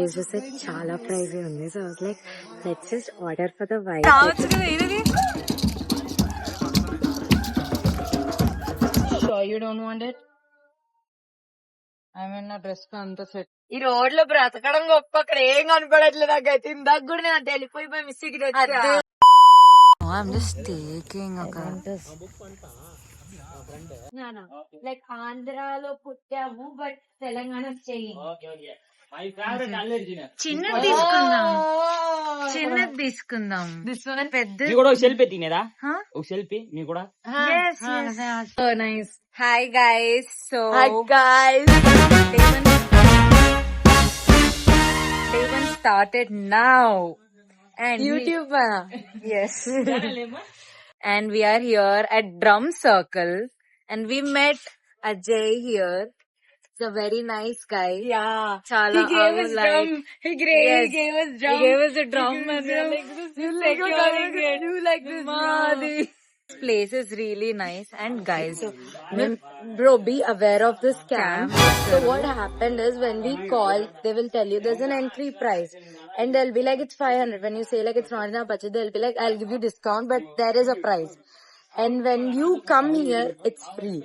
Price చూస్తే చాలా praise ఉంది. So like let's just order for the white. You don't want it? I mean, నా dress అంత set. ఈ రోడ్ లో బ్రతకడం గొప్ప, అక్కడ ఏం కనపడట్లేదు నాకైతే. ఇందాక కూడా నేను అటు వెళ్ళిపోయి mistake. I'm just taking like ఆంధ్రాలో పుట్టాము బట్ తెలంగాణ చిన్నది తీసుకుందాం, చిన్నది తీసుకుందాం. పెద్ద కూడా ఒక సెల్ఫీ తినేదా, ఒక సెల్ఫీ మీ కూడా. So nice. Hi guys. So guys, Day one started now and YouTube yes and we are here at Drum Circle and we met Ajay here. It's a very nice guy. Yeah, Chala, he gave us like, drum. He gave us drum. He gave us a drum and we are like, You like this Madi. This place is really nice and guys, bro, be aware of this scam. So what happened is when we call, they will tell you there's an entry price, and they'll be like it's 500. When you say like it's not in our budget, they'll be like I'll give you discount, but there is a price. And when you come here, it's free.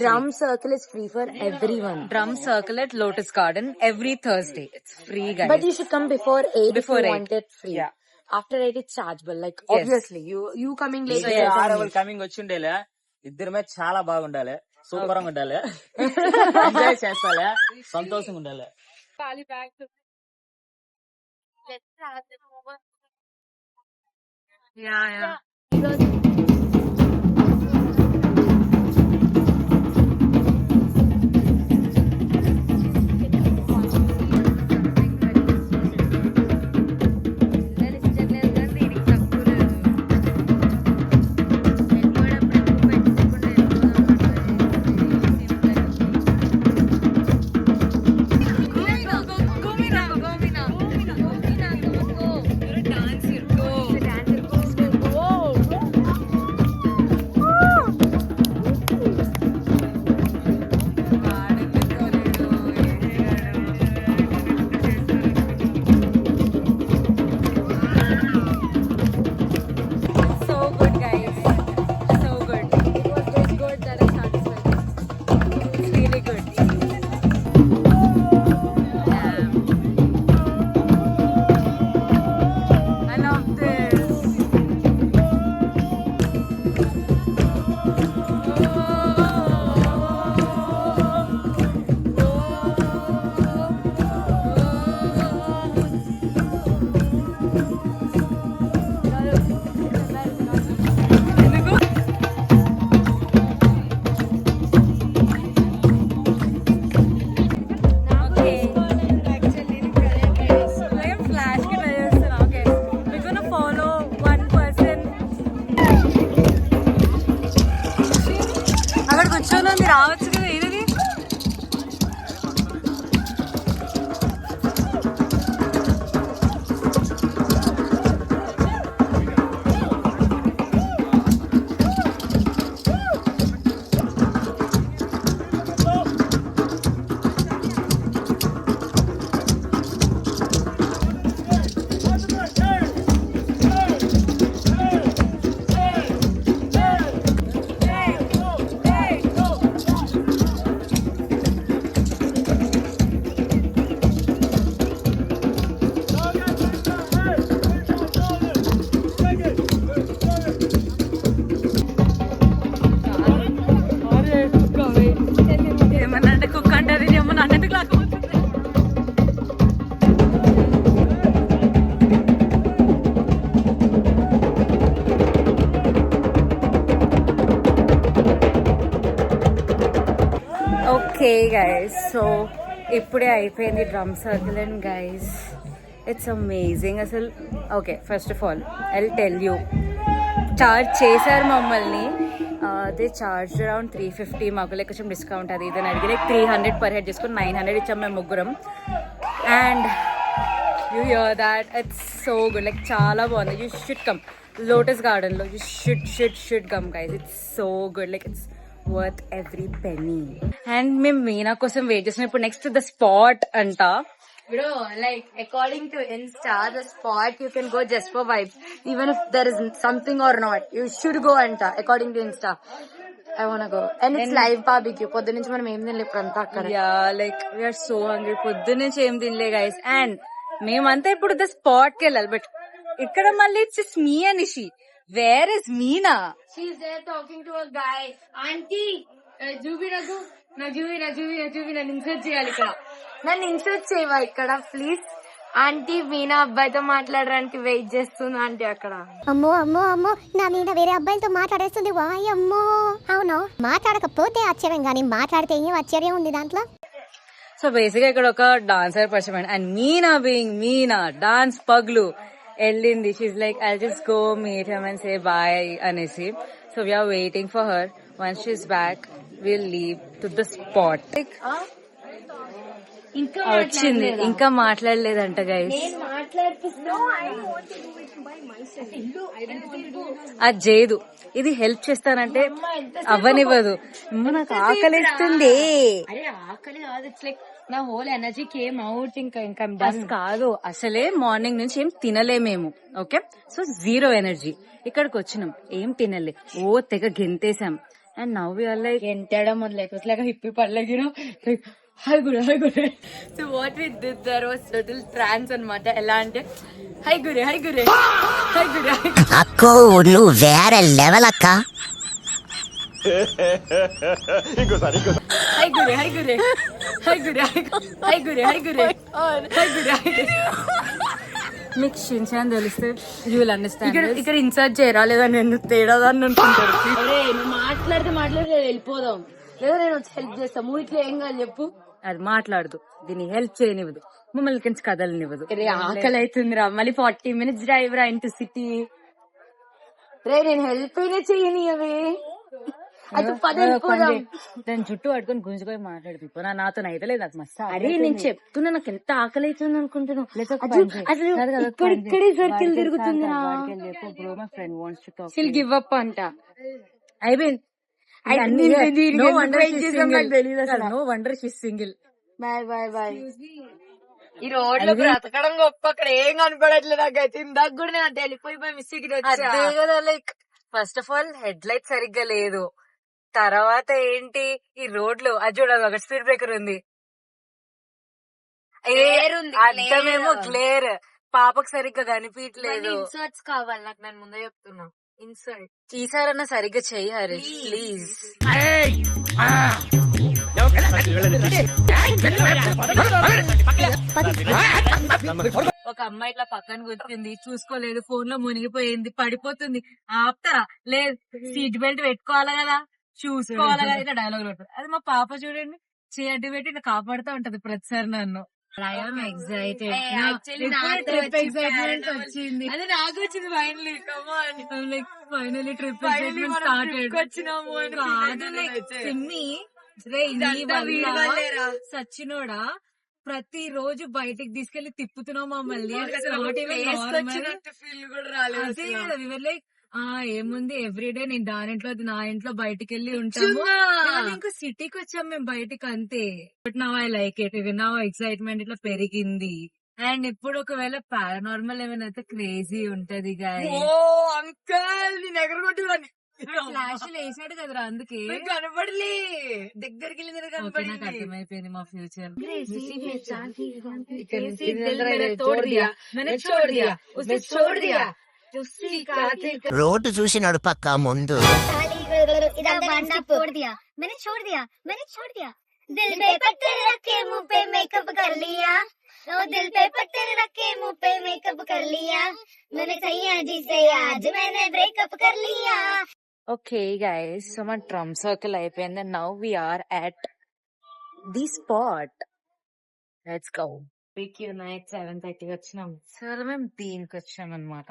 Drum Circle is free for everyone. Drum Circle at Lotus Garden every Thursday. It's free, guys. But you should come before 8 Before if you 8. want it free. Yeah. After 8 it's chargeable. Like Yes. obviously you coming late. So, doesn't ఆడవాళ్ళు mean- coming వచ్చి ఉండేలే, ఇద్దరమే చాలా బాగుండాలి, super గా ఉండాలి, enjoy చేస్తాలే, సంతోషంగా ఉండాలి. Yeah. So good, guys. So good. It was this good that I started sweating. It's really good. I love this. Okay. Like a flash ki wajah se na, okay. We're gonna follow one person. అక్కడ కూర్చొని ఉంది, రావచ్చు కదా ఏదది. ఏమన్నా అంటే కుక్క అంటారు, ఇది ఏమన్నా అన్నట్టు కాకపోతుంది. ఓకే గైస్, సో ఇప్పుడే అయిపోయింది drum circle and guys it's amazing అసలు. Okay, first of all I will tell you, charge చేశారు మమ్మల్ని. దే చార్జ్ అరౌండ్ 350, మాకు లైక్ కొంచెం డిస్కౌంట్ అది ఇది అని అడిగి లైక్ 300 పర్ హెడ్ చేసుకుని 900 ఇచ్చాం మేము ముగ్గురం. And you here that it's so good, like చాలా బాగుంది. యూ షుడ్ కమ్ లోటస్ గార్డెన్లో, you should come guys, it's so good, like it's worth every penny. And మేము మీనా కోసం వెయిట్ చేస్తున్నాం. ఇప్పుడు నెక్స్ట్ ద స్పాట్ అంట, Bro, like according to Insta, the spot you can go just for vibes. Even if there is something or not, you should go anta. According to Insta, I wanna go. And it's live barbecue. పొద్దు నుంచి మనం ఏం తినలేదు ఇప్పుడు అంతా అక్కడ. Yeah like we're so hungry. పొద్దున్నుంచి ఏం తినలే గైస్. అండ్ మేమంతా ఇప్పుడు ద స్పాట్ కి వెళ్ళాలి. బట్ ఇక్కడ మళ్ళీ it's me Anishi. Where is Meena? She's there talking to a guy. Auntie, జూబి నాకు నన్ను ఇన్సర్ట్ చేయాలి ఇక్కడ. నన్ను ఇన్సర్ట్ చేయవా ఇక్కడ ప్లీజ్. ఆంటీ మీనా అబ్బాయితో మాట్లాడడానికి వెయిట్ చేస్తుంది ఆంటీ అక్కడ. అమ్మో అమ్మో అమ్మో, నా మీద వేరే అబ్బాయిలతో మాట్లాడేస్తుంది. వాయ్ అమ్మో. అవును, మాట్లాడకపోతే ఆశ్చర్యం, కానీ మాట్లాడితే ఏం ఆశ్చర్యం ఉంది దాంట్లో. సో బేసిక్ గా ఇక్కడ ఒక డాన్సర్ పరిచయం. And Meena being Meena dance పగ్లు వెళ్ళింది. She's like I just go meet him and say bye అనేసి. So we're waiting for her. Once she's back will leave to the spot. Like ఇంకా వచ్చింది, ఇంకా మాట్లాడలేదంట గైస్. అది చేయదు. ఇది హెల్ప్ చేస్తానంటే అవ్వనివ్వదు. నాకు ఆకలిస్తుంది. అరే ఆకలి కాదు, ఇట్స్ లైక్ నా హోల్ ఎనర్జీ కేమ్ అవుట్. ఇంకా బస్ కాదు, అసలే మార్నింగ్ నుంచి ఏం తినలే మేము. Okay, so zero energy. ఇక్కడికి వచ్చినాం, ఏం తినలే, ఓ తెగ గెంతేసాం. And now we are like ఎంతడం మొదలైతే లైక్ హిప్పి పడలేగిన. High good. So what we did there was little trance అన్నమాట. ఎలా అంటే హై గురే అక్కో నువ్వు వేరే లెవెల్ అక్క. హై గురే. మీకు షిన్చాన్ తెలిస్తే యూ విల్ అండర్స్టాండ్. ఇక్కడ ఇన్సర్ట్ చేయరా లేదా నేను తేడాదాన్ని అనుకుంటారు. అరే నువ్వు మాట్లాడితే వెళ్ళిపోదాం, లేదా నేను వచ్చి హెల్ప్ చేస్తా. మూవీలో ఏం కాదు చెప్పు. అది మాట్లాడదు, దీన్ని హెల్ప్ చేయనివ్వదు, మమ్మల్ని కొంచెం కదలనివ్వదు. ఆకలి అవుతుందిరా, మళ్ళీ 40 minutes డ్రైవ్ రా ఇంటూ సిటీ. రే నేను హెల్ప్ అయినా చేయని అవి అది దాని చుట్టూ పట్టుకొని గుంజుకొని మాట్లాడిపో. నాతో అయితే లేదు, నాకు మస్తు. అరే నేను చెప్తున్నా, నాకు ఎంత ఆకలి అవుతుంది అనుకుంటున్నాను. అసలు ఇక్కడే సర్కిల్ తిరుగుతుందిరా. మా friend wants to talk. She'll give up అంట. అయిపోయింది. No wonder she's single. Boy. ఈ రోడ్లో బ్రతకడం గొప్ప, అక్కడ ఏం కనపడట్లేదు నాకైతే. ఇందాక కూడా నేను అంటే వెళ్ళిపోయి మిస్ అదే కదా, like first of all head light సరిగ్గా లేదు. తర్వాత ఏంటి ఈ రోడ్లు, అది చూడదు, ఒక స్పీడ్ బ్రేకర్ ఉంది, అర్థమేమో క్లియర్. పాపకు సరిగ్గా కనిపించలేదు. ఇన్సర్ట్స్ కావాలి నాకు, నేను ముందే చెప్తున్నా. ఇన్సర్ట్ ఈసారన్నా సరిగ్గా చెయ్యి హరి ప్లీజ్. ఒక అమ్మాయి ఇట్లా పక్కన కూర్చుంది, చూసుకోలేదు, ఫోన్ లో మునిగిపోయింది, పడిపోతుంది. ఆపుతారా? లేదు, సీట్ బెల్ట్ పెట్టుకోవాలి కదా, చూసుకోవాలి కదా, ఇట్లా డైలాగ్ ఉంటుంది. అది మా పాప చూడండి, చేయడ్డు పెట్టి ఇట్లా కాపాడుతూ ఉంటది ప్రతిసారి నన్ను. ఎక్సైటెడ్ వచ్చింది, అది నాకు వచ్చింది ఫైనలీ. ఫైనలీ ట్రిప్ వచ్చినాము. సచ్చినోడా ప్రతి రోజు బయటికి తీసుకెళ్లి తిప్పుతున్నావు మమ్మల్ని. లైక్ ఏముంది, ఎవ్రీడే నేను దానింట్లో నా ఇంట్లో బయటికి వెళ్ళి ఉంటాము. ఇంకా సిటీకి వచ్చాం మేము బయటికి, అంతే. But now I like it. నా ఎక్సైట్మెంట్ ఇట్లా పెరిగింది. అండ్ ఇప్పుడు ఒకవేళ పారానార్మల్ ఏమైనా అయితే క్రేజీ ఉంటది. అంకల్ నీ దగ్గర కొట్టుకుని ఫ్లాష్ వేసాడు కదరా, అందుకే కనపడలే. దగ్గరికి నాకు అర్థమైపోయింది మా ఫ్యూచర్. రోడ్డు చూసి నడుపక్క ముందు. दिल पे पत्थर रखे मुंह पे मेकअप कर लिया, दिल पे पत्थर रखे मुंह पे मेकअप कर लिया, मैंने सैया जी से आज मैंने ब्रेकअप कर लिया. Okay guys, so my drum circle అయిపోయింది. Now we are at the spot. Let's go. Night 7:30 వచ్చినాం. సరే మేము దీనికి వచ్చాం అనమాట.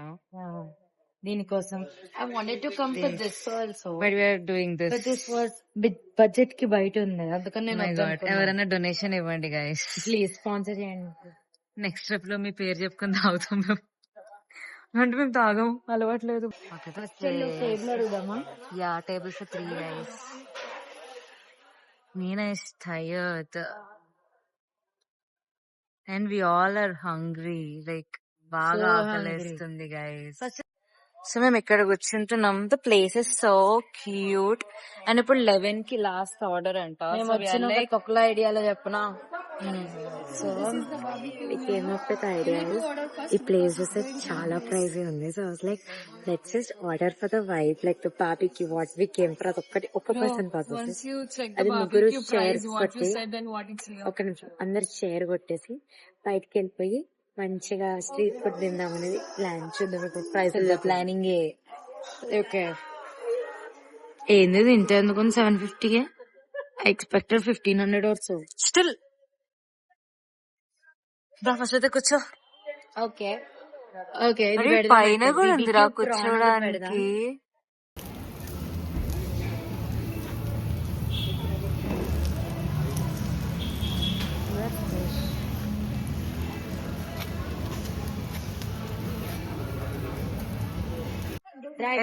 దీనికోసం I wanted to come for this also, but we are doing this. but this was budget కి బయట ఉంది, అందుకని నేను ఎవరైనా డొనేషన్ ఇవ్వండి గైస్, ప్లీజ్ స్పాన్సర్ చేయండి. నెక్స్ట్ ట్రిప్ లో మీ పేరు చెప్పుకొని తాగుతాం మేము. అంటే మేము తాగం, అలవాట్లేదు. Yeah table for 3 guys. Meena is tired. And we all are hungry like బాగా So ఆకలేస్తుంది గైస్. సో మేము ఇక్కడ కూర్చుంటున్నాం. The place is so cute. And ఇప్పుడు 11 కి లాస్ట్ ఆర్డర్ అంట. మేము వచ్చిన ఒక తొక్కల ఐడియాలో చెప్పనా. So came up with idea ఈ ప్లేస్ చూస్తే చాలా ప్రైజీ ఉంది. So like let's just order for the vibe like the barbecue what we came for. అది ఒక్కటి ఒక పర్సన్ పర్పస్. అది ముగ్గురు షేర్ కొట్టి ఒక నిమిషం అందరు షేర్ కొట్టేసి బయటకి వెళ్ళిపోయి మంచిగా స్ట్రీట్ ఫుడ్ తిందాం అనేది ప్లాన్. చూద్దాం ఇప్పుడు ప్రైస్ ప్లానింగ్ ఓకే. ఏంది ఇంత ఎందుకు 750కే? I expected 1500 or so. Still first అయితే కూర్చో. Okay okay. అరే, పైన కూడా ఉందిరా కూర్చోడానికి.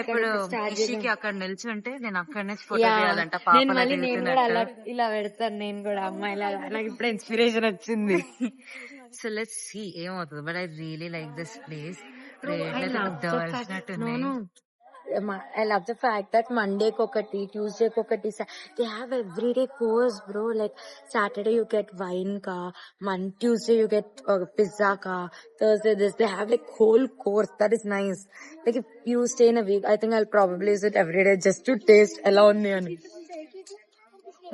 ఇప్పుడు ఇషికి అక్కడ నిల్చుంటే నేను అక్కడనే ఫోటో తీయాలంట. నేను పాపలా మళ్ళీ నేను కూడా అలా తిరుగుతున్నట్టు. ఇలా పెడతాను. నేను కూడా అమ్మాయిలాగా నాకు ఇప్పుడు ఇన్స్పిరేషన్ వచ్చింది. సో లెట్స్ సీ ఏమవుతుంది. But I really like this place. I love the fact that Monday kokati, Tuesday kokati, they have everyday course, bro. Like Saturday you get wine ka, Tuesday you get pizza ka, Thursday this. They have like whole course. That is nice. Like if you stay in a week, I think I'll probably use it every day just to taste alone.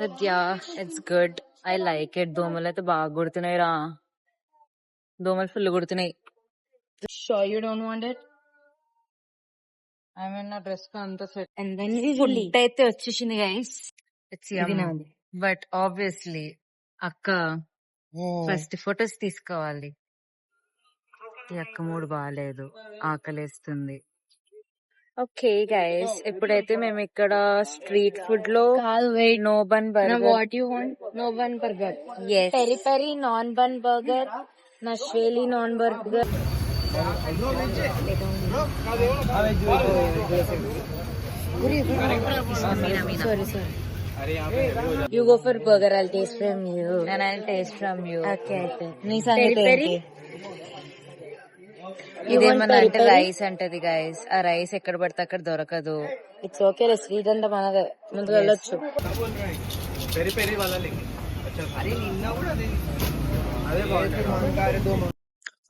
But yeah it's good. I like it. దోమలు అయితే బాగా కుడుతున్నాయి రా. దోమలు full కుడుతున్నాయి. Sure you don't want it? I mean na dress ka anta set. And then food అయితే వచ్చేసింది guys. It's ఇది నాది. బట్ ఆబ్వియస్లీ అక్క ఫస్ట్ ఫొటోస్ తీసుకోవాలి. ఈ అక్క మూడు బాగాలేదు, ఆకలేస్తుంది. ఓకే గైస్, ఇప్పుడైతే మేము ఇక్కడ స్ట్రీట్ ఫుడ్ లో కాదు wait. No bun Now burger. what you want? No bun burger. Yes. Peri peri non bun burger. Nashveli non burger. Sorry. You go for burger. I'll taste from you. And I'll taste from you. Okay. నీ Peri సంగతి peri. ఏంటి? You want ఇదేమన్నా peri అంటే peri? Rice అంటది guys. ఆ rice ఎక్కడ పడితే అక్కడ దొరకదు. It's okay. The sweet అంతా మనదే. ముందు వెళ్ళొచ్చు.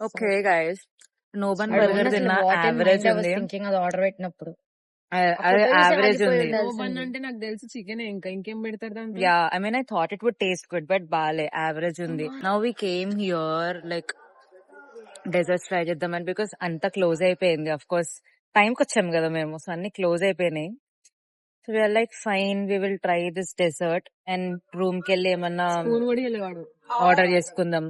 Okay guys, no bun burger తిన్నా, యావరేజ్ ఉంది. థింకింగ్ అది ఆర్డర్ పెట్టినప్పుడు అది యావరేజ్ ఉంది. అంటే నాకు తెలిసి చికెన్ ఇంకేం పెడతారు దాంట్లో. Yeah, I mean I thought it would taste good but బాలే, యావరేజ్ ఉంది. Now we came here like desserts try చేద్దామని, బికాస్ అంతా క్లోజ్ అయిపోయింది. అఫ్ కోర్స్ టైంకి వచ్చాము కదా మేము, సో అన్ని క్లోజ్ అయిపోయినాయి. So we're like fine, we will try this dessert and room కి వెళ్ళి ఏమన్నా స్పూన్ కూడా వెళ్ళేవాడు. ఆర్డర్ చేసుకుందాం.